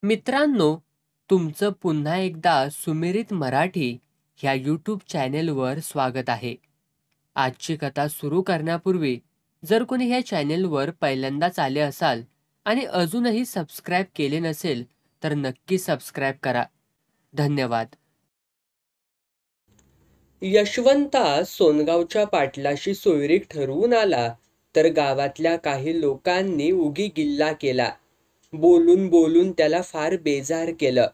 मित्रांनो, तुमचं पुन्हा एकदा सुमिरित मराठी ह्या यूट्यूब चॅनेलवर स्वागत आहे. आजची कथा सुरू करण्यापूर्वी जर कोणी ह्या चॅनेलवर पहिल्यांदाच आले असाल आणि अजूनही सबस्क्राईब केले नसेल तर नक्की सबस्क्राईब करा. धन्यवाद. यशवंता सोनगावच्या पाटलाशी सोयरीक ठरवून आला तर गावातल्या काही लोकांनी उगी गिल्ला केला. बोलून बोलून त्याला फार बेजार केलं.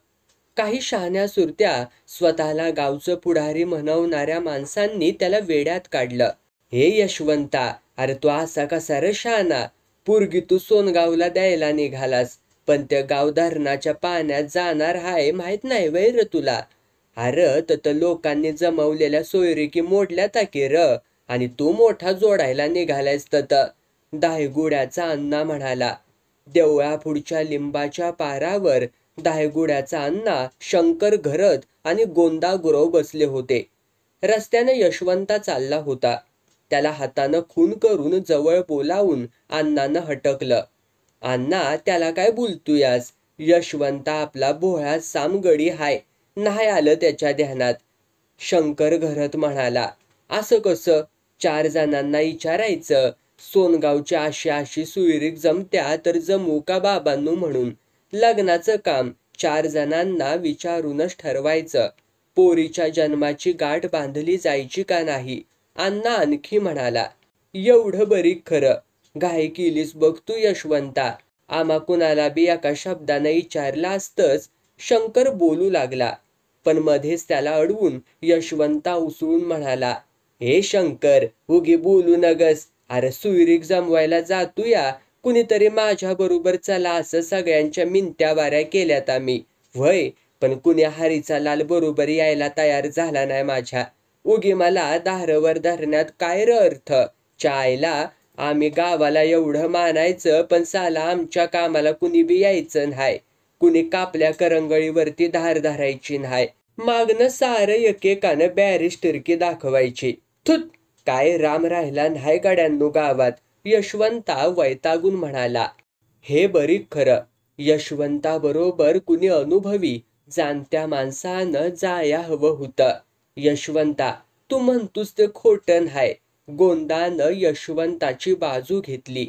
काही शहाण्या सुरत्या स्वतःला गावचं पुढारी म्हणवणाऱ्या माणसांनी त्याला वेड्यात काढलं. हे यशवंता, अरे तू असा कसा रे शहाणा? पोरगी तू सोनगावला द्यायला निघालास, पण त्या गाव धरणाच्या पाण्यात जाणार हाय माहित नाही वै र तुला? अरे तत लोकांनी जमवलेल्या सोयरीकी मोडल्या टाकी र, आणि तू मोठा जोडायला निघालायस तत. दायगुड्याचा अण्णा म्हणाला. देवळापुढच्या लिंबाच्या पारावर दायगुड्याचा अण्णा, शंकर घरत आणि गोंदा गुरव बसले होते. रस्त्याने यशवंता चालला होता. त्याला हातानं खून करून जवळ बोलावून अण्णानं हटकलं. अण्णा, त्याला काय बोलतोयास? यशवंता आपला भोळा सामगडी हाय, नाही आलं त्याच्या ध्यानात. शंकर घरत म्हणाला. असं कसं? 4 जणांना विचारायचं, सोनगावच्या अशी सोयरीक जमत्या तर जमू का बाबांनो म्हणून. लग्नाचं काम 4 जणांना विचारूनच ठरवायचं. पोरीच्या जन्माची गाठ बांधली जायची का नाही? अण्णा आणखी म्हणाला. एवढं बरी खरं. घाई केलीस बघ तू यशवंता. आम्हा कुणाला बी एका शब्दानं विचारलं असतंच. शंकर बोलू लागला, पण मध्येच त्याला अडवून यशवंता उसळून म्हणाला. हे शंकर, उगी बोलू नगस. अरे सोयरीक जमवायला जातूया, कुणीतरी माझ्या बरोबर चला असं सगळ्यांच्या मिनत्या वाऱ्या केल्यात आम्ही. व्हय, पण कुणी हरीचा लाल बरोबर यायला तयार झाला नाही माझ्या. उगी मला दारवर धरण्यात काय र अर्थ? चायला, आम्ही गावाला एवढं मानायचं, पण साला आमच्या कामाला कुणी बी यायचं नाही. कुणी कापल्या करंगळीवरती धार धरायची नाही. मागणं सारं एकेकानं बॅरिस्टरकी दाखवायची. थुत, काय राम राहिला नाही गड्यांनो गावात. यशवंता वैतागून म्हणाला. हे बरी खरं. यशवंता बरोबर कुणी अनुभवी जाणत्या माणसानं जाया हवं होतं. यशवंता, तू म्हणतोस ते खोटं नाही. गोंदानं यशवंताची बाजू घेतली.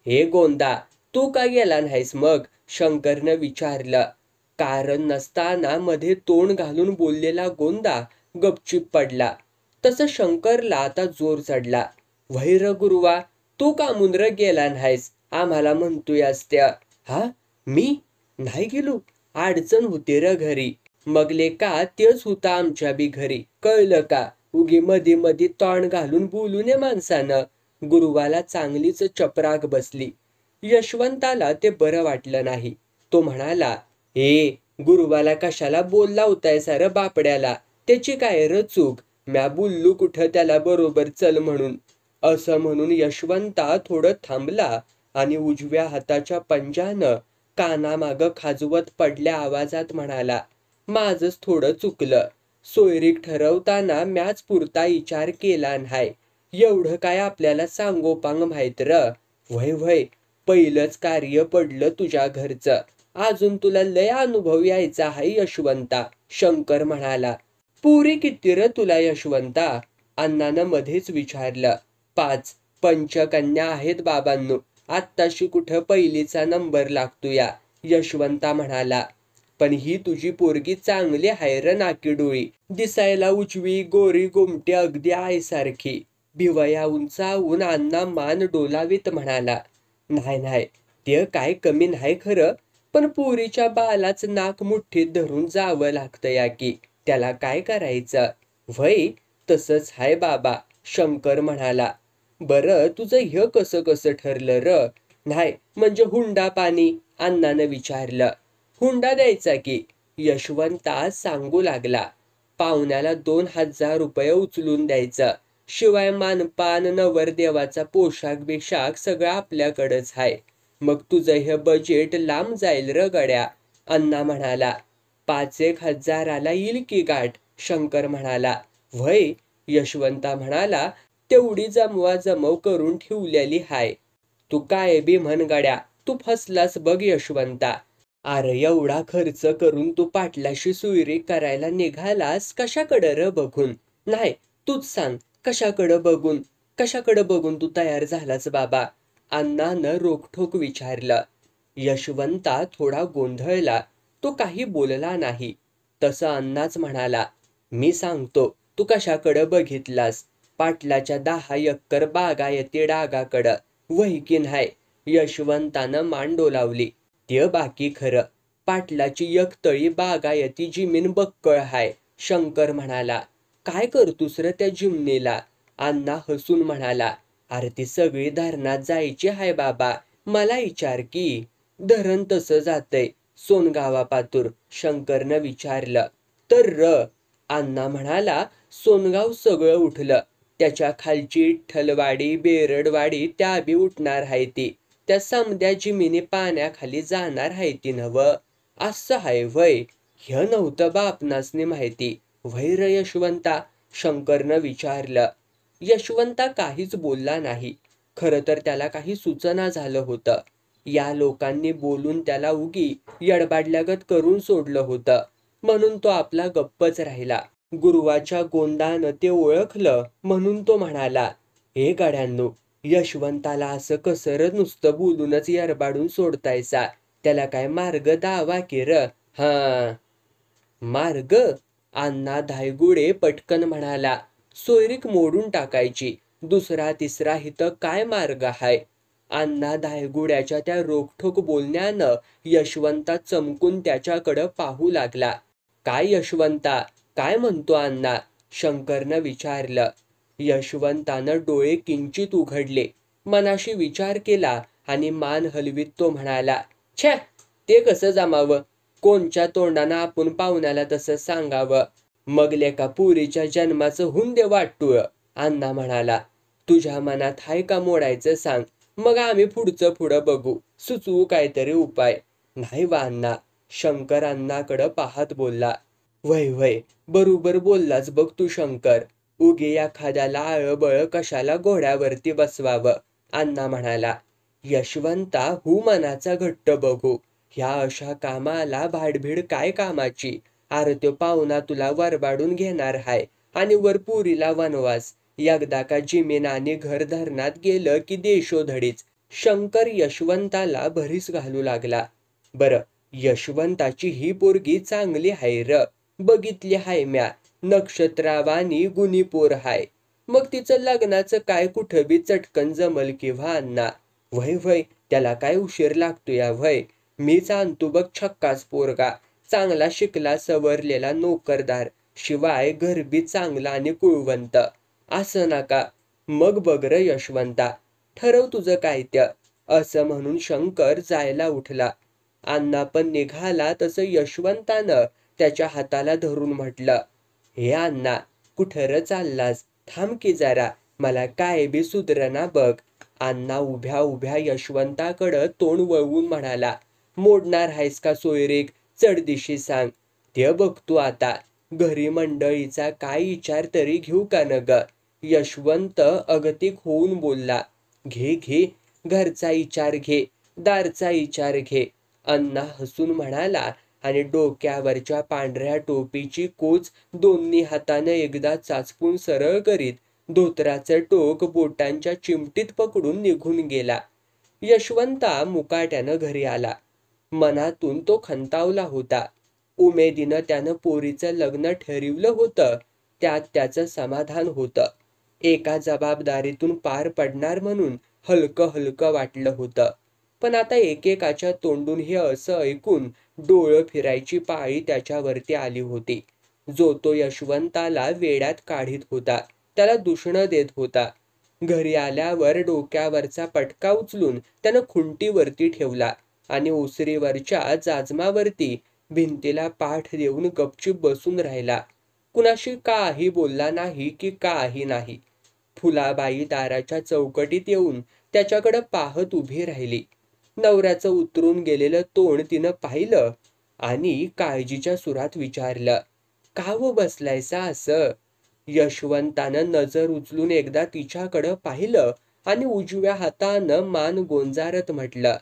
हे गोंदा, तू का गेला नाहीस मग? शंकरनं विचारलं. कारण नसताना मध्ये तोंड घालून बोललेला गोंदा गपचीप पडला. तसं शंकरला आता जोर चढला. वैर गुरुवा, तू का मुंद्र गेला नाहीस? आम्हाला म्हणतोयास त्या? हा, मी नाही गेलो. अडचण होती र घरी. मग लेका तेच होता आमच्या बी घरी, कळलं का? उगी मध्ये मध्ये तोंड घालून बोलू नये माणसानं. गुरुवाला चांगलीच चपराक बसली. यशवंताला ते बरं वाटलं नाही. तो म्हणाला. हे गुरुवाला कशाला बोलला होताय सारं बापड्याला? त्याची काय र चूक? म्या बोललो कुठं त्याला बरोबर चल म्हणून? असं म्हणून यशवंता थोडं थांबला आणि उजव्या हाताच्या पंजानं कानामागं खाजवत पडल्या आवाजात म्हणाला. माझंच थोडं चुकलं. सोयरीक ठरवताना म्याच पुरता विचार केला नाही. एवढं काय आपल्याला सांगोपांग माहित र? व्हय व्हय, पहिलंच कार्य पडलं तुझ्या घरचं. अजून तुला लय अनुभव यायचा हाय यशवंता, शंकर म्हणाला. पुरी किती र तुला यशवंता? अण्णानं मध्येच विचारलं. 5 पंचकन्या आहेत बाबांनो. आत्ताशी कुठं पहिलीचा नंबर लागतोया, यशवंता म्हणाला. पण ही तुझी पोरगी चांगली हाय र नाकी डोळी. दिसायला उजवी, गोरी गोमटी, अगदी आईसारखी. भिवया उंचावून अण्णा मान डोलावीत म्हणाला. नाही नाही, ते काय कमी नाही खरं, पण पोरीच्या बालाच नाक मुठ्ठीत धरून जावं लागतं या की. त्याला काय करायचं? व्हय, तसंच हाय बाबा, शंकर म्हणाला. बरं, तुझं हे कसं कसं ठरलं र? नाही म्हणजे हुंडा पाणी? अण्णानं विचारलं. हुंडा द्यायचा की, यशवंता सांगू लागला. पाहुण्याला 2000 रुपये उचलून द्यायचं. शिवाय मानपान, नवरदेवाचा पोशाख बिशाख सगळं आपल्याकडंच हाय. मग तुझं हे बजेट लांब जाईल र गड्या, अण्णा म्हणाला. 5-1 हजाराला येईल की गाठ, शंकर म्हणाला. व्हय, यशवंता म्हणाला. तेवढी जमवा जमव करून ठेवलेली हाय. तू काय बी म्हण गड्या, तू फसलास बघ यशवंता. अरे एवढा खर्च करून तू पाटलाशी सुईरी करायला निघालास कशाकडं र बघून? नाही, तूच सांग कशाकडं बघून तू तयार झालास बाबा? अण्णानं रोखठोक विचारलं. यशवंता थोडा गोंधळला. तो काही बोलला नाही. तसं अण्णाच म्हणाला, मी सांगतो तू कशाकडं बघितलास. पाटलाच्या 10 एकर बागायती डागाकडं. वय की नाही? यशवंतानं मान डोलावली. ते बाकी खरं. पाटलाची एकतळी बागायती जिमीन बक्कळ हाय. शंकर म्हणाला. काय करतोस र त्या जिमनीला? अण्णा हसून म्हणाला. अरे ती सगळी धरणात जायची हाय बाबा. मला विचार की. धरण तसं जातंय सोनगावापातूर? शंकरनं विचारलं. तर र, अण्णा म्हणाला. सोनगाव सगळं उठलं. त्याच्या खालची विठ्ठलवाडी बेरडवाडी त्या बी उठणार हाय ती. त्या समद्या जिमिनी पाण्याखाली जाणार हाय ती नव. असं हाय वय? हे नव्हतं बापनासनी माहिती. वय र यशवंता? शंकरनं विचारलं. यशवंता काहीच बोलला नाही. खरं तर त्याला काही सुचना झालं होतं. या लोकांनी बोलून त्याला उगी यडबाडल्यागत करून सोडलं होतं. म्हणून तो आपला गप्पच राहिला. गुरुवाच्या गोंदानं ते ओळखलं म्हणून तो म्हणाला, हे गड्यांनो, यशवंताला असं कसं नुसतं बोलूनच यरबाडून सोडतायसा? त्याला काय मार्ग दावा की र? हा मार्ग? अण्णा धायगुडे पटकन म्हणाला. सोयरीक मोडून टाकायची. दुसरा तिसरा हिथं काय मार्ग हाय? अण्णा धायगुड्याच्या त्या रोखठोक बोलण्यानं यशवंता चमकून त्याच्याकडं पाहू लागला. काय यशवंता? काय म्हणतो अण्णा? शंकरनं विचारलं. यशवंतानं डोळे किंचित उघडले. मनाशी विचार केला आणि मान हलवीत तो म्हणाला, छे, ते कसं जमावं? कोणच्या तोंडानं आपण पाहुण्याला तसं सांगावं? मग लेका पुरीच्या जन्माचं हुंदे वाटतुळ. अण्णा म्हणाला. तुझ्या मनात हाय का मोडायचं सांग. मग आम्ही पुढचं पुढं बघू. सुचवू काहीतरी उपाय. नाही वा अण्णा? शंकर अण्णाकडं पाहत बोलला. वय वय, बरोबर बोललास बघ तू शंकर. उगे एखाद्याला आळबळ कशाला घोड्यावरती बसवावं? अण्णा म्हणाला. यशवंता हू मनाचा घट्ट बघू. ह्या अशा कामाला भाडभीड काय कामाची? अरे तो पाहुणा तुला वरबाडून घेणार हाय आणि वर पुरीला वनवास. एकदा का जिमीन आणि घर धरणात गेलं की देशोधडीच. शंकर यशवंताला भरीस घालू लागला. बरं, यशवंताची ही पोरगी चांगली हाय र. बघितली हाय म्या. नक्षत्रावानी गुणी पोर हाय. मग तिचं लग्नाचं काय कुठं बी चटकन जमल किंवा अण्णा? वय वय, त्याला काय उशीर लागतो या वय? मीच आणतो बघ छक्काच पोरगा. चांगला शिकला सवरलेला नोकरदार. शिवाय घर बी चांगला आणि कुळवंत. असं नका. मग बघ र यशवंता, ठरव तुझं काय त्या. असं म्हणून शंकर जायला उठला. अण्णा पण निघाला तसं यशवंतानं त्याच्या हाताला धरून म्हटलं, हे अण्णा, कुठं र चाललास? थांब की जरा, मला काय बी सुधरना बघ. अण्णा उभ्या उभ्या यशवंताकडं तोंड वळवून म्हणाला, मोडणार आहेस का सोयरीक? चढदिशी सांग. ते बघतो आता. घरी मंडळीचा काय विचार तरी घेऊ का न ग? यशवंत अगतिक होऊन बोलला. घे घे, घरचा विचार घे, दारचा विचार घे. अण्णा हसून म्हणाला आणि डोक्यावरच्या पांढऱ्या टोपीची कोच दोन्ही हातानं एकदा चाचपून सरळ करीत धोतराचं टोक बोटांच्या चिमटीत पकडून निघून गेला. यशवंता मुकाट्यानं घरी आला. मनातून तो खंतावला होता. उमेदीनं त्यानं पोरीचं लग्न ठरविलं होतं. त्यात त्याचं समाधान होतं. एका जबाबदारीतून पार पडणार म्हणून हलकं हलकं वाटलं होतं. पण आता एकेकाच्या तोंडून हे असं ऐकून डोळं फिरायची पाळी त्याच्यावरती आली होती. जो तो यशवंताला वेड्यात काढीत होता, त्याला दूषणं देत होता. घरी आल्यावर डोक्यावरचा पटका उचलून त्यानं खुंटीवरती ठेवला आणि ओसरीवरच्या जाजमावरती भिंतीला पाठ देऊन गपचूप बसून राहिला. कुणाशी काही बोलला नाही की काही नाही. फुलाबाई दाराच्या चौकटीत येऊन त्याच्याकडं पाहत उभी राहिली. नवऱ्याचं उतरून गेलेलं तोंड तिनं पाहिलं आणि काळजीच्या सुरात विचारलं, का व बसलायसा असं? यशवंतानं नजर उचलून एकदा तिच्याकडं पाहिलं आणि उजव्या हातानं मान गोंजारत म्हटलं,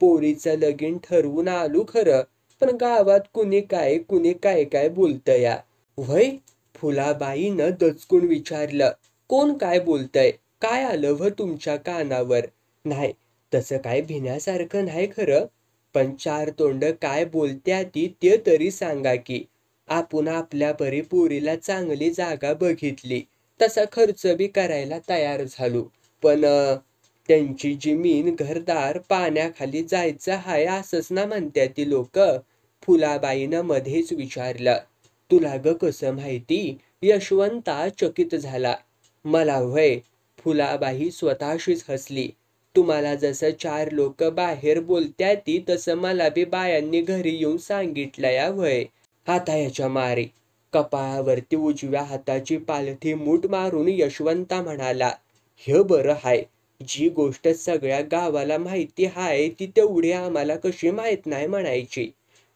पोरीचं लगीन ठरवून आलो खरं, पण गावात कुणी काय काय बोलतया. व्हय? फुलाबाईनं दचकून विचारलं. कोण काय बोलतय? काय आलं व तुमच्या कानावर? नाही, तसं काय भिण्यासारखं नाही खरं, पण चार तोंड काय बोलत्या ती ते तरी सांगा की. आपण आपल्या परी पोरीला चांगली जागा बघितली, तसा खर्च बी करायला तयार झालो, पण त्यांची जमीन घरदार पाण्याखाली जायचं हाय असंच ना म्हणत्या ती लोक. फुलाबाईनं मध्येच विचारलं. तुला ग कसं माहिती? यशवंता चकित झाला. मला व्हय? फुलाबाई स्वतःशीच हसली. तुम्हाला जसं चार लोक बाहेर बोलत्या ती तसं मला बी बायांनी घरी येऊन सांगितलं या व्हय. हाताच्या मारी. कपाळावरती उजव्या हाताची पालथी मूठ मारून यशवंता म्हणाला. हे बरं हाय, जी गोष्ट सगळ्या गावाला माहिती हाय ती तेवढी आम्हाला कशी माहित नाही म्हणायची.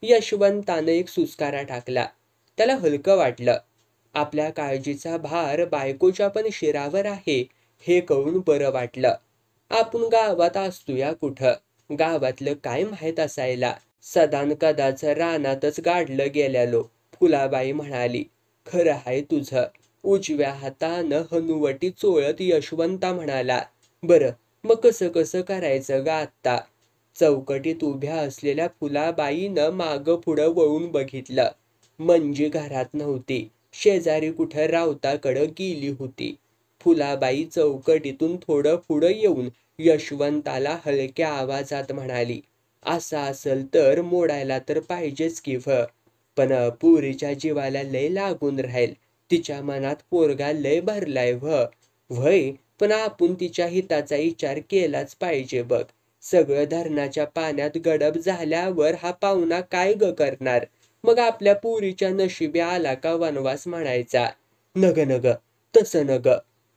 यशवंतानं एक सुस्कारा टाकला. त्याला हलकं वाटलं. आपल्या काळजीचा भार बायकोच्या पण शिरावर आहे हे कळून बरं वाटलं. आपण गावात असतोया कुठं? गावातलं काय माहित असायला? सदान कदाच रानातच गाडलं गेल्यालो. फुलाबाई म्हणाली. खरं हाय तुझं. उजव्या हातानं हनुवटी चोळत यशवंता म्हणाला. बरं, मग कसं कसं करायचं ग आत्ता? चौकटीत उभ्या असलेल्या फुलाबाईनं मागं पुढं वळून बघितलं. मंजी घरात नव्हती. शेजारी कुठं रावताकडं गेली होती. फुलाबाई चौकटीतून थोडं पुढं येऊन यशवंताला हलक्या आवाजात म्हणाली. असं असल तर मोडायला तर पाहिजेच की व्ह, पण पुरीच्या जीवाला लय लागून राहील. तिच्या मनात पोरगा लय भरलाय व्हय, पण आपण तिच्या हिताचा विचार केलाच पाहिजे बघ. सगळं धरणाच्या पाण्यात गडप झाल्यावर हा पाहुणा काय ग करणार? मग आपल्या पुरीच्या नशिबी आला का वनवास म्हणायचा. नग नग, तसं नग.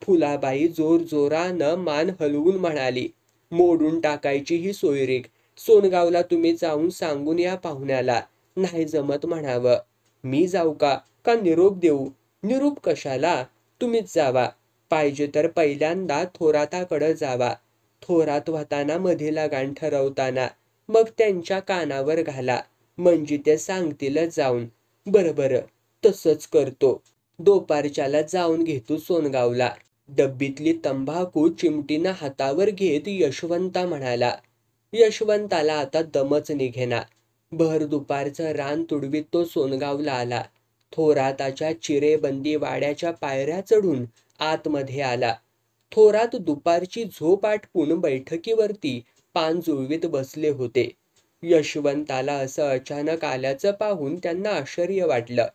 फुलाबाई जोर जोरानं मान हलवून म्हणाली. मोडून टाकायची ही सोयरीक. सोनगावला तुम्ही जाऊन सांगून या पाहुण्याला. नाही जमत म्हणावं. मी जाऊ का? का निरोप देऊ? निरोप कशाला? तुम्हीच जावा. पाहिजे तर पहिल्यांदा थोराताकडं जावा. थोरात होताना मध्ये लगान ठरवताना मग त्यांच्या कानावर घाला, म्हणजे ते सांगतीलच जाऊन. बरं बरं, तसंच करतो. दुपारच्याला जाऊन घेतो सोनगावला. डब्बीतली तंबाखू चिमटीनं हातावर घेत यशवंता म्हणाला. यशवंताला आता दमच निघेना. भर दुपारचं रान तुडवीत तो सोनगावला आला. थोराताच्या चिरेबंदी वाड्याच्या पायऱ्या चढून आतमध्ये आला. थोरात दुपारची झोप आटपून बैठकीवरती पान जुळवीत बसले होते. यशवंताला असं अचानक आल्याचं पाहून त्यांना आश्चर्य वाटलं.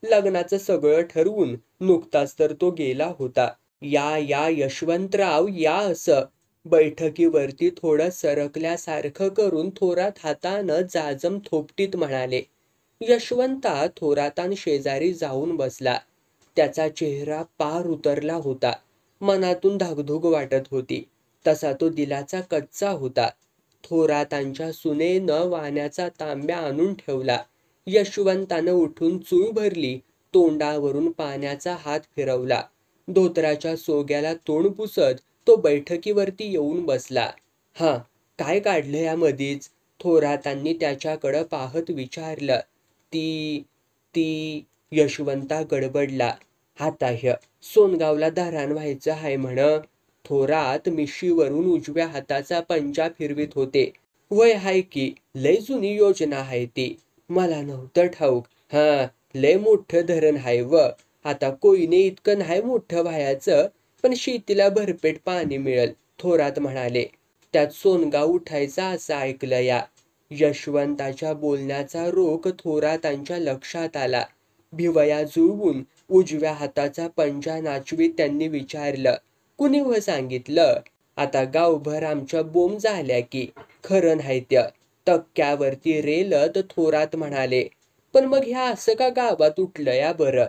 लग्नाचं सगळं ठरवून नुकताच तर तो गेला होता. या यशवंतराव या असं. बैठकीवरती थोडं सरकल्यासारखं करून थोरात हातानं जाजम थोपटीत म्हणाले. यशवंता थोरातान शेजारी जाऊन बसला. त्याचा चेहरा पार उतरला होता. मनातून धाकधूक वाटत होती. तसा तो दिलाचा कच्चा होता. थोरातांच्या सुनेनं वाण्याचा तांब्या आणून ठेवला. यशवंतानं उठून चूळ भरली. तोंडावरून पाण्याचा हात फिरवला. धोतराच्या सोग्याला तोंड पुसत तो बैठकीवरती येऊन बसला. हा, काय काढलं या मधीच? थोरातांनी त्याच्याकडं पाहत विचारलं. ती यशवंता गडबडला. हाताह्य सोनगावला धारण व्हायचं हाय म्हण. थोरात मिशीवरून उजव्या हाताचा पंजा फिरवीत होते. वय हाय की, लय जुनी योजना हाय ती. मला नव्हतं ठाऊक. हा, लय मोठं धरण हाय आता कोयने इतकं नाही मोठं व्हायचं, पण शेतीला भरपेट पाणी मिळेल, थोरात म्हणाले. त्यात सोनगाव उठायचा असं ऐकलं या. यशवंताच्या बोलण्याचा रोख थोरातांच्या लक्षात आला. भिवया जुळवून उजव्या हाताचा पंजा नाचवीत त्यांनी विचारलं. कुणी व सांगितलं? आता गावभर आमच्या बोंब झाल्या की. खरं नाही त्या. तक्क्यावरती रेलत थोरात म्हणाले. पण मग ह्या असं का गावात उठलं या बरं?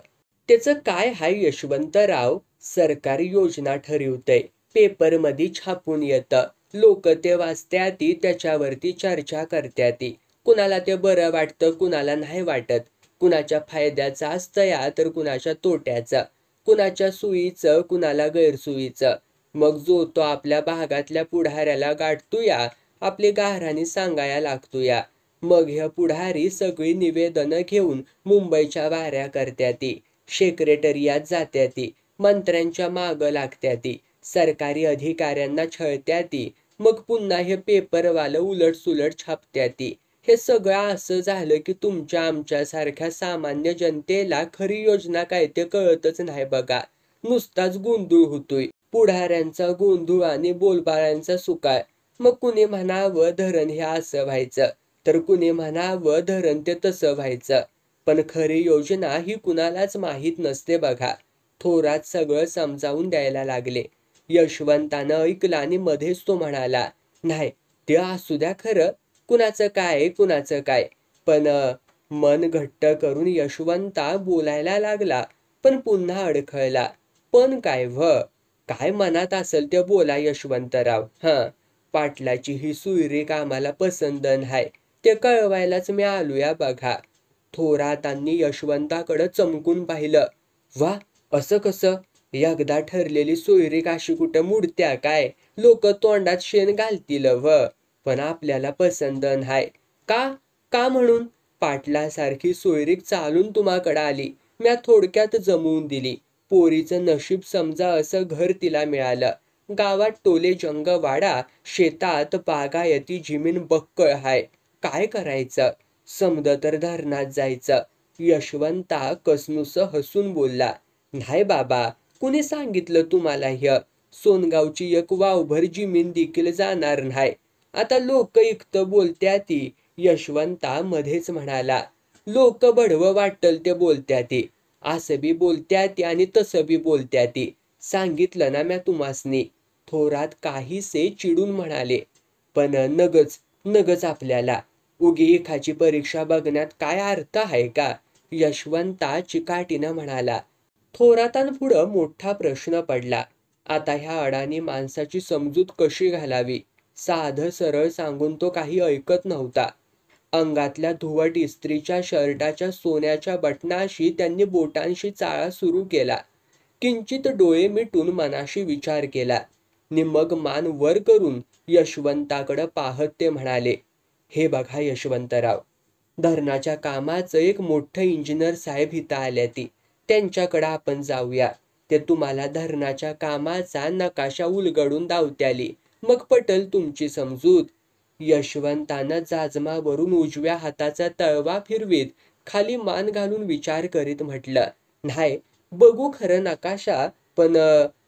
त्याचं काय हाय यशवंतराव? सरकार योजना ठरवतंय. पेपरमध्ये छापून येतं. लोक ते वाचत्याती, त्याच्यावरती चर्चा करत्याती. कुणाला ते बरं वाटतं, कुणाला नाही वाटत. कुणाच्या फायद्याचं असतं या तर कुणाच्या तोट्याचं. कुणाच्या सुईचं, कुणाला गैरसुईचं. मग जो तो आपल्या भागातल्या पुढाऱ्याला गाठतो या आपली गाऱ्हाणी सांगाया लागतो या. मग ह्या पुढारी सगळी निवेदनं घेऊन मुंबईच्या वाऱ्या करत्याती, सेक्रेटरियात जात्याती, मंत्र्यांच्या मागं लागत्याती, सरकारी अधिकाऱ्यांना छळत्याती, मग पुन्हा हे पेपरवालं उलटसुलट छापत्याती. हे सगळं असं झालं की तुमच्या आमच्यासारख्या सामान्य जनतेला खरी योजना काय ते कळतच नाही बघा. नुसताच गोंधळ होतोय. पुढाऱ्यांचा गोंधळ आणि बोलबाळांचा सुकाळ. मग कुणी म्हणावं धरण हे असं व्हायचं, तर कुणी म्हणावं धरण ते तसं व्हायचं. पण खरी योजना ही कुणालाच माहीत नसते बघा. थोरात सगळं समजावून द्यायला लागले. यशवंतानं ऐकलं आणि मध्येच तो म्हणाला, नाही ते असू द्या खरं, कुणाचं काय. पण मन घट्ट करून यशवंता बोलायला लागला, पण पुन्हा अडखळला. पण काय मनात असेल ते बोला यशवंतराव. पाटलाची ही सुईरीक आम्हाला पसंत नाही, ते कळवायलाच मी आलोया बघा. थोरातांनी यशवंताकडं चमकून पाहिलं. वा, असं कसं? एकदा ठरलेली सोयरीक अशी कुठं मुडत्या काय? लोक तोंडात शेण घालतील पण आपल्याला पसंत नाही. का म्हणून? पाटलासारखी सोयरीक चालून तुम्हाकडं आली, म्या थोडक्यात जमवून दिली. पोरीचं नशीब समजा असं घर तिला मिळालं. गावात टोले जंग वाडा, शेतात बागायती जमीन बक्कळ हाय. काय करायचं? समद तर धरणात जायचं. यशवंता कसनुस हसून बोलला. नाही बाबा, कुणी सांगितलं तुम्हाला सोनगावची एक वावभर जमीन देखील जाणार नाही. आता लोक इकत बोलत्याती. यशवंता मध्येच म्हणाला. लोक बडवं वाटल ते बोलत्याती. असं बी बोलत्याती आणि तसं बी बोलत्याती. सांगितलं ना म्या तुम्हासनी. थोरात काहीसे चिडून म्हणाले. पण नगच आपल्याला. उगी एकाची परीक्षा बघण्यात काय अर्थ आहे का? यशवंता चिकाटीनं म्हणाला. थोरातांपुढं मोठा प्रश्न पडला. आता ह्या अडाणी माणसाची समजूत कशी घालावी? साधं सरळ सांगून तो काही ऐकत नव्हता. अंगातल्या धुवट इस्त्रीच्या शर्टाच्या सोन्याच्या बटनाशी त्यांनी बोटांशी चाळा सुरू केला. किंचित डोळे मिटून मनाशी विचार केला. मग मान वर करून यशवंताकडं पाहत ते म्हणाले. हे बघा यशवंतराव, धरणाच्या कामाचं एक मोठं इंजिनियर साहेब इथं आल्याती. त्यांच्याकडं आपण जाऊया. ते तुम्हाला धरणाच्या कामाचा नकाशा उलगडून दावत्याली. मग पटल तुमची समजूत. यशवंतानं जाजमावरून उजव्या हाताचा तळवा फिरवीत खाली मान घालून विचार करीत म्हटलं. नाही, बघू खरं नकाशा, पण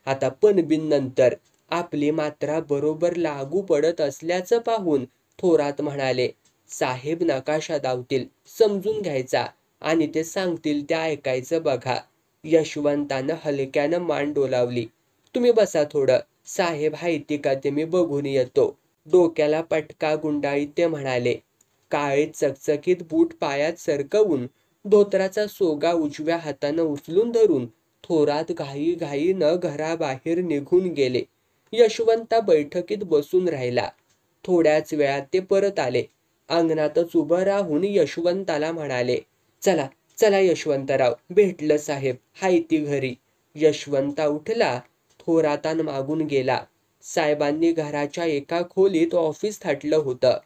आता पणबीन नंतर. आपली मात्रा बरोबर लागू पडत असल्याचं पाहून थोरात म्हणाले. साहेब नकाशा दावतील, समजून घ्यायचा आणि ते सांगतील ते ऐकायचं बघा. यशवंतानं हलक्यानं मान डोलावली. तुम्ही बसा थोडं, साहेब हायती का ते मी बघून येतो. डोक्याला पटका गुंडाळीत ते म्हणाले. काळे चकचकीत बूट पायात सरकवून धोत्राचा सोगा उजव्या हातानं उचलून धरून थोरात घाईघाईनं घराबाहेर निघून गेले. यशवंता बैठकीत बसून राहिला. थोड्याच वेळात ते परत आले. अंगणातच उभं राहून यशवंताला म्हणाले. चला यशवंतराव, भेटलं साहेब, हायती घरी. यशवंता उठला. थोरातान मागून गेला. साहेबांनी घराच्या एका खोलीत ऑफिस थाटलं होतं.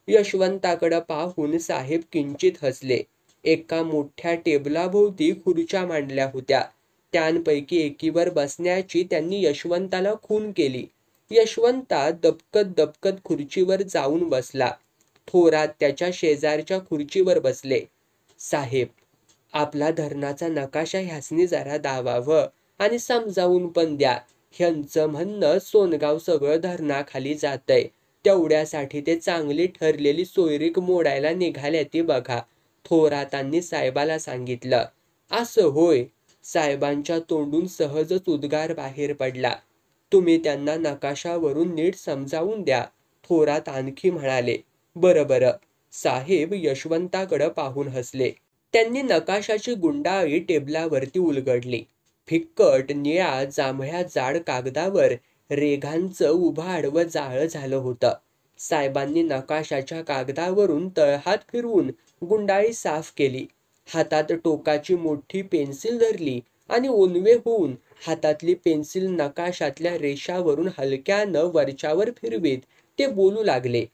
यशवंताकडं पाहून साहेब किंचित हसले. एका मोठ्या टेबलाभोवती खुर्च्या मांडल्या होत्या. त्यांपैकी एकीवर बसण्याची त्यांनी यशवंताला खून केली. यशवंता दबकत खुर्चीवर जाऊन बसला. थोरात त्याच्या शेजारच्या खुर्चीवर बसले. साहेब, आपला धरणाचा नकाशा ह्यासनी जरा दावावं आणि समजावून पण द्या. ह्यांचं म्हणणं सोनगाव सगळं धरणाखाली जातंय. तेवढ्यासाठी ते चांगली ठरलेली सोयरीक मोडायला निघाल्याती बघा, थोरातांनी साहेबाला सांगितलं. असं होय? साहेबांच्या तोंडून सहजच उद्गार बाहेर पडला. तुम्ही त्यांना नकाशावरून नीट समजावून द्या, थोरात आणखी म्हणाले. बरं. साहेब यशवंताकडं पाहून हसले. त्यांनी नकाशाची गुंडाळी टेबलावरती उलगडली. फिक्कट निळ्या जांभळ्या जाड कागदावर रेघांचं उभं आडवं जाळं झालं होतं. साहेबांनी नकाशाच्या कागदावरून तळहात फिरवून गुंडाळी साफ केली. हातात टोकाची मोठी पेन्सिल धरली आणि ओनवे होऊन हातातली पेन्सिल नकाशातल्या रेषावरून हलक्यानं वरच्यावर फिरवीत ते बोलू लागले.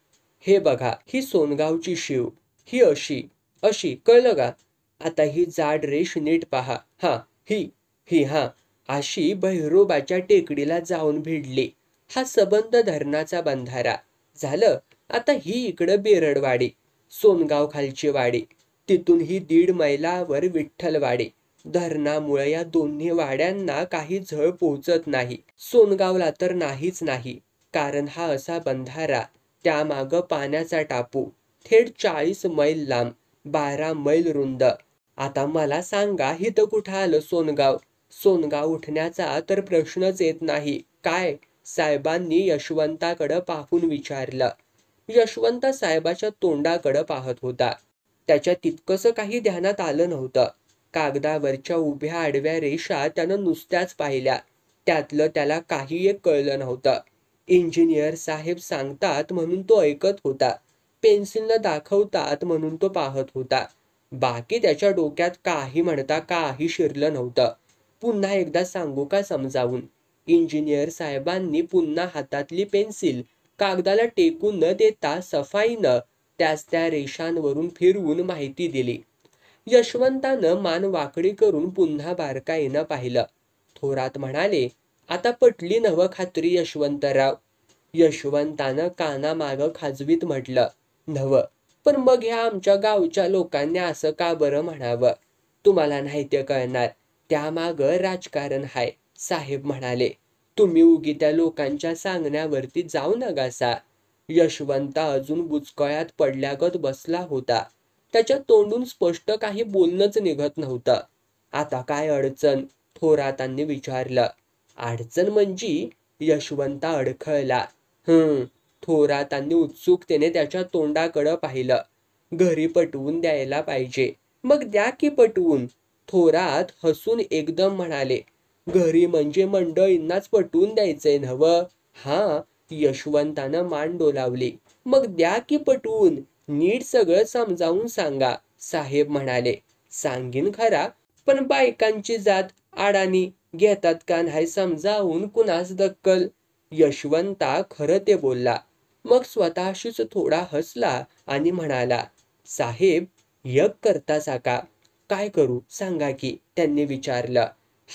हे बघा, ही सोनगावची शिव, ही अशी अशी, कळलं का? आता ही जाड रेष नीट पहा. हा, ही ही हा. अशी भैरोबाच्या टेकडीला जाऊन भिडली. हा सबंध धरणाचा बंधारा. झालं. आता ही इकडं बेरडवाडी, सोनगाव खालची वाडी. तिथून ही 1.5 मैलावर विठ्ठलवाडी. धरणामुळे या दोन्ही वाड्यांना काही झळ पोहोचत नाही. सोनगावला तर नाहीच नाही. कारण हा असा बंधारा, त्यामागं पाण्याचा टापू, थेट 40 मैल लांब, 12 मैल रुंद. आता मला सांगा, इथं कुठं आलं सोनगाव? सोनगाव उठण्याचा तर प्रश्नच येत नाही. काय? साहेबांनी यशवंताकडं पाहून विचारलं. यशवंत साहेबाच्या तोंडाकडं पाहत होता. त्याच्या तितकंसं काही ध्यानात आलं नव्हतं. कागदावरच्या उभ्या आडव्या रेषा त्यानं नुसत्याच पाहिल्या. त्यातलं त्याला काही एक कळलं नव्हतं. इंजिनियर साहेब सांगतात म्हणून तो ऐकत होता. पेन्सिलनं दाखवतात म्हणून तो पाहत होता. बाकी त्याच्या डोक्यात काही म्हणता काही शिरलं नव्हतं. पुन्हा एकदा सांगू का समजावून? इंजिनियर साहेबांनी पुन्हा हातातली पेन्सिल कागदाला टेकून न देता सफाईनं त्याच त्या रेषांवरून फिरवून माहिती दिली. यशवंतानं मान वाकडी करून पुन्हा बारकाईनं पाहिलं. थोरात म्हणाले, आता पटली नवं खात्री यशवंतराव? यशवंतानं कानामागं खाजवीत म्हटलं, नवं. पण मग ह्या आमच्या गावच्या लोकांनी असं का बरं म्हणावं? तुम्हाला नाही ते कळणार. त्यामागं राजकारण हाय, साहेब म्हणाले. तुम्ही उगी त्या लोकांच्या सांगण्यावरती जाऊ नकासा. यशवंत अजून बुचकळ्यात पडल्यागत बसला होता. त्याच्या तोंडून स्पष्ट काही बोलणंच निघत नव्हतं. आता काय अडचण? थोरातांनी विचारलं. अडचण म्हणजे? यशवंत अडखळला. थोरातांनी उत्सुकतेने त्याच्या तोंडाकडं पाहिलं. घरी पटवून द्यायला पाहिजे. मग द्या की पटवून. थोरात हसून एकदम म्हणाले, घरी म्हणजे मंडळींनाच पटवून द्यायचंय नव्हं? हा. यशवंतानं मान डोलावली. मग द्या की पटवून. नीट सगळं समजावून सांगा, साहेब म्हणाले. सांगीन खरा, पण बायकांची जात अडाणी घेतात का नाही समजावून कुणास दक्कल? यशवंता खरं ते बोलला. मग स्वतःशीच थोडा हसला आणि म्हणाला, साहेब, यक करतासा का? काय करू सांगा की? त्यांनी विचारलं.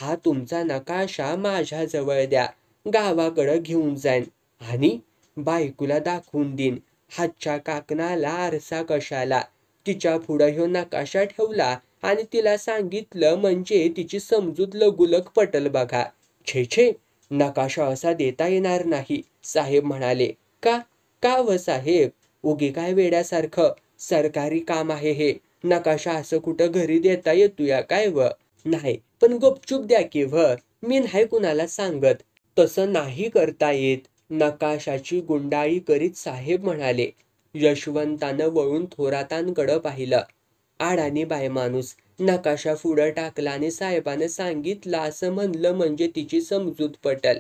हा तुमचा नकाशा माझ्या जवळ द्या. गावाकडं घेऊन जाईन आणि बायकोला दाखवून देईन. हातच्या काकणाला आरसा कशाला? तिच्या पुढं ह्यो नकाशा ठेवला आणि तिला सांगितलं म्हणजे तिची समजूत लगुलग पटल बघा. छे छे, नकाशा असा देता येणार नाही, साहेब म्हणाले. का? का व साहेब? उगी काय वेड्यासारखं? सरकारी काम आहे हे. नकाशा असं कुठं घरी देता येतोया काय व? नाही, पण गपचूप द्या की व. मी नाही कुणाला सांगत. तसं नाही करता येत, नकाशाची गुंडाळी करीत साहेब म्हणाले. यशवंतानं वळून थोरातांकडं पाहिलं. अडाणी बाय माणूस. नकाशा पुढं टाकला आणि साहेबानं सांगितलं असं म्हणलं म्हणजे तिची समजूत पटल.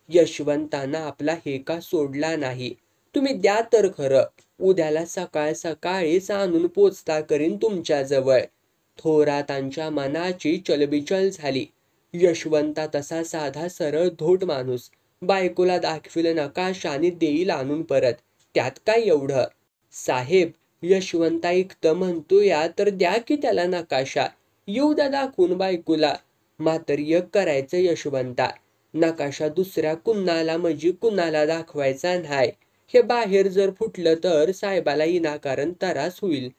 यशवंतानं आपला हेका सोडला नाही. तुम्ही द्या तर खरं. उद्याला सकाळ सकाळीच आणून पोचता करीन तुमच्याजवळ. थोरातांच्या मनाची चलबिचल झाली. यशवंता तसा साधा सरळ धोट माणूस. बायकोला दाखविलं नकाशा आणि देईल आणून परत. त्यात काय एवढं? साहेब, यशवंत ऐकतं म्हणतोया तर द्या की त्याला नकाशा. येऊ द्या दाखवून बायकोला. मात्र एक करायचं यशवंता. नकाशा दुसऱ्या कुणाला म्हणजे कुणाला दाखवायचा नाही. हे बाहेर जर फुटलं तर साहेबाला विनाकारण त्रास होईल.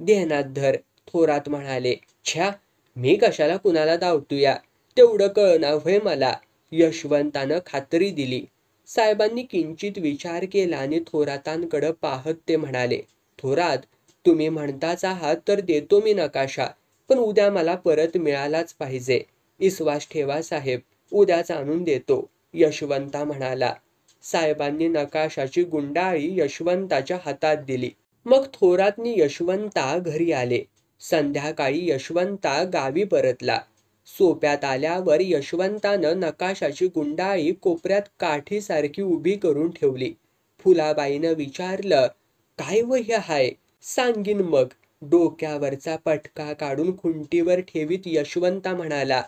ध्यानात धर, थोरात म्हणाले. छ्या, मी कशाला कुणाला धावतोया? तेवढं कळणार व्हय मला. यशवंतानं खात्री दिली. साहेबांनी किंचित विचार केला आणि थोरातांकडं पाहत ते म्हणाले, थोरात, तुम्ही म्हणताच आहात तर देतो मी नकाशा, पण उद्या मला परत मिळालाच पाहिजे. विश्वास ठेवा साहेब, उद्याच आणून देतो, यशवंता म्हणाला. साहेबांनी नकाशाची गुंडाळी यशवंताच्या हातात दिली. मग थोरातनी यशवंता घरी आले. संध्याकाळी यशवंता गावी परतला. सोप्यात आल्यावर यशवंतानं नकाशाची गुंडाळी कोपऱ्यात काठीसारखी उभी करून ठेवली. फुलाबाईनं विचारलं, काय वह्य हाय? सांगीन मग. डोक्यावरचा पटका काढून खुंटीवर ठेवीत यशवंता म्हणाला,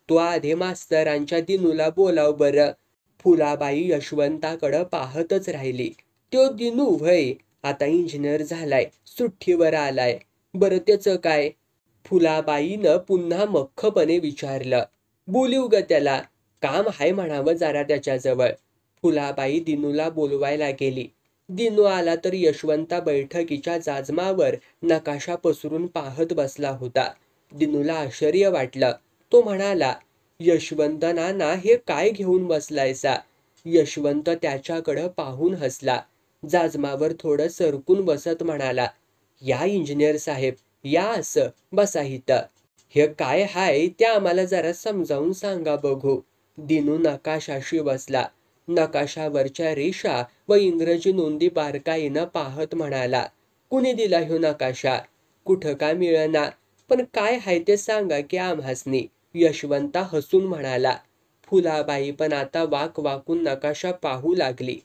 तो आधी मास्तरांच्या दिनूला बोलाव बरं. फुलाबाई यशवंताकडं पाहतच राहिली. त्यो दिनू व्हय? आता इंजिनियर झालाय, सुट्टीवर आलाय. बरं त्याचं काय? फुलाबाईनं पुन्हा मख्खपणे विचारलं. बोलिव ग त्याला, काम हाय म्हणावं जरा त्याच्याजवळ. फुलाबाई दिनूला बोलवायला गेली. दिनू आला तर यशवंता बैठकीच्या जाजमावर नकाशा पसरून पाहत बसला होता. दिनूला आश्चर्य वाटलं. तो म्हणाला, यशवंत नाना हे काय घेऊन बसलायसा? यशवंत त्याच्याकडं पाहून हसला. जाजमावर थोडं सरकून बसत म्हणाला, या इंजिनियर साहेब, या असं बसा इथं. हे काय हाय ते आम्हाला जरा समजावून सांगा बघू. दिनू नकाशाशी बसला. नकाशावरच्या रेषा व इंग्रजी नोंदी बारकाईनं पाहत म्हणाला, कुणी दिला ह्यो नकाशा? कुठं का मिळना, पण काय हाय ते सांगा की आम्हासनी. यशवंता हसून म्हणाला. फुलाबाई पण आता वाक वाकून नकाशा पाहू लागली.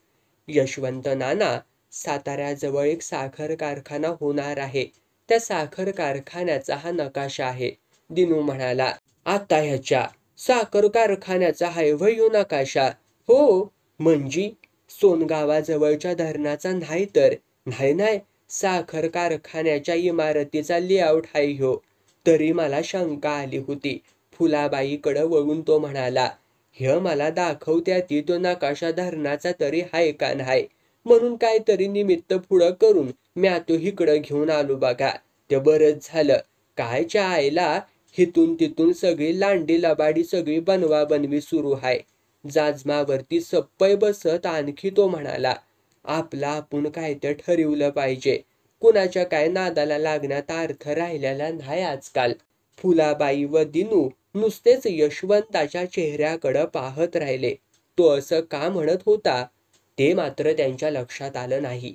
यशवंत नाना, साताऱ्याजवळ एक साखर कारखाना होणार आहे. त्या साखर कारखान्याचा हा नकाशा आहे. दिनू म्हणाला, आता ह्याच्या साखर कारखान्याचा हाय व्हय ह्यो नकाशा? हो, म्हणजे सोनगावाजवळच्या धरणाचा नाही तर? नाही नाही, साखर कारखान्याच्या इमारतीचा लेआउट हाय ह्यो. तरी मला शंका आली होती. फुलाबाईकडं वळून तो म्हणाला, हे मला दाखवत्याती तो नकाशा धरणाचा तरी हाय का नाही, म्हणून काहीतरी निमित्त पुढं करून म्या तो इकडं घेऊन आलो बघा. ते बरंच झालं. कायच्या आईला हिथून तिथून सगळी लांडी लबाडी सगळी बनवा बनवी सुरू हाय. जाजमावरती सप्पय बसत आणखी तो म्हणाला, आपला आपण काय ते ठरवलं पाहिजे. कुणाच्या काय नादाला लागण्यात अर्थ राहिलेला नाही आजकाल. फुलाबाई व दिनू नुसतेच यशवंताच्या चेहऱ्याकडं पाहत राहिले. तो असं का म्हणत होता ते मात्र त्यांच्या लक्षात आलं नाही.